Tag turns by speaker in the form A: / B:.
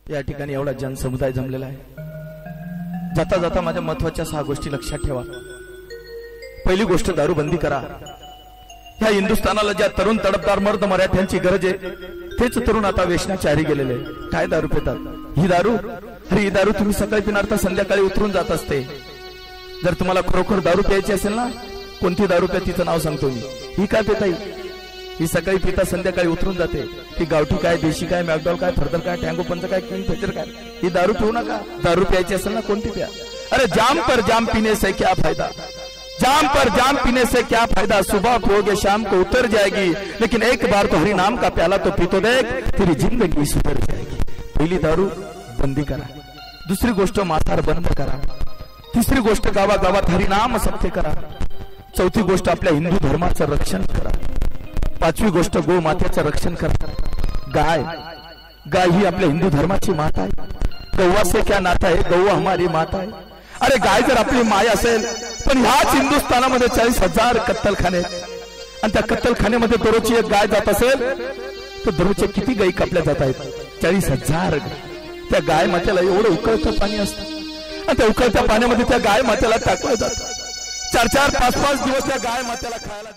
A: या ठिकाणी एवढा जनसमुदाय जमलेला आहे. जाता जाता माझ्या महत्वाच्या 6 गोष्टी लक्षात ठेवा. पहिली गोष्ट, दारूबंदी करा. ह्या हिंदुस्थानाला ज्या तरुण तडफदार मर्द मराठ्यांची गरज आहे तेच तरुण आता व्यसनाच्या आहारी गेलेले. काय दारू पितात? ही दारू, अरे ही दारू तुम्ही सकाळी पिणार तर संध्याकाळी उतरून जात असते. जर तुम्हाला खरोखर दारू प्यायची असेल ना, कोणती दारू प्या तिचं नाव सांगतो मी. ही काय पिताई? ही सकाळी पिता संध्याकाळी उतरून जाते. ती गावठी काय, देशी काय, मॅकडॉल काय, फर्दर काय, टँगो पंच काय, किंग फेचर काय, ही दारू पिऊ नका. दारू प्यायची असेल ना कोणती प्या. अरे जाम पर जाम पीने से क्या फायदा, जाम पर जाम पीने से क्या फायदा, सुबह पियोगे शाम को उतर जाएगी, लेकिन एक बार तो हरि नाम का प्याला तो पी तो देख, तेरी जिंदगी सुधर जाएगी. पहिली दारू बंदी करा. दुसरी गोष्ट, माथार बंद करा. तिसरी गोष्ट, गावागावात हरिनाम सत्य करा. चौथी गोष्ट, आपल्या हिंदू धर्माचं रक्षण करा. पाचवी गोष्ट, गोमातेचं रक्षण करा. गाय ही आपल्या हिंदू धर्माची माता आहे. गौवा से क्या नाता है, गौवा हमारी माता है. अरे गाय जर आपली माय असेल, पण ह्याच हिंदुस्थानामध्ये 40,000 कत्तलखाने आणि त्या कत्तलखान्यामध्ये दररोजची एक गाय जात असेल तर दररोजचे किती गायी कापल्या जात आहेत? 40,000. त्या गाय मातेला एवढं उकळतं पाणी असतं आणि त्या उकळत्या पाण्यामध्ये त्या गाय मातेला टाकलं जातं. 4-4, 5-5 दिवस त्या गाय मातेला खायला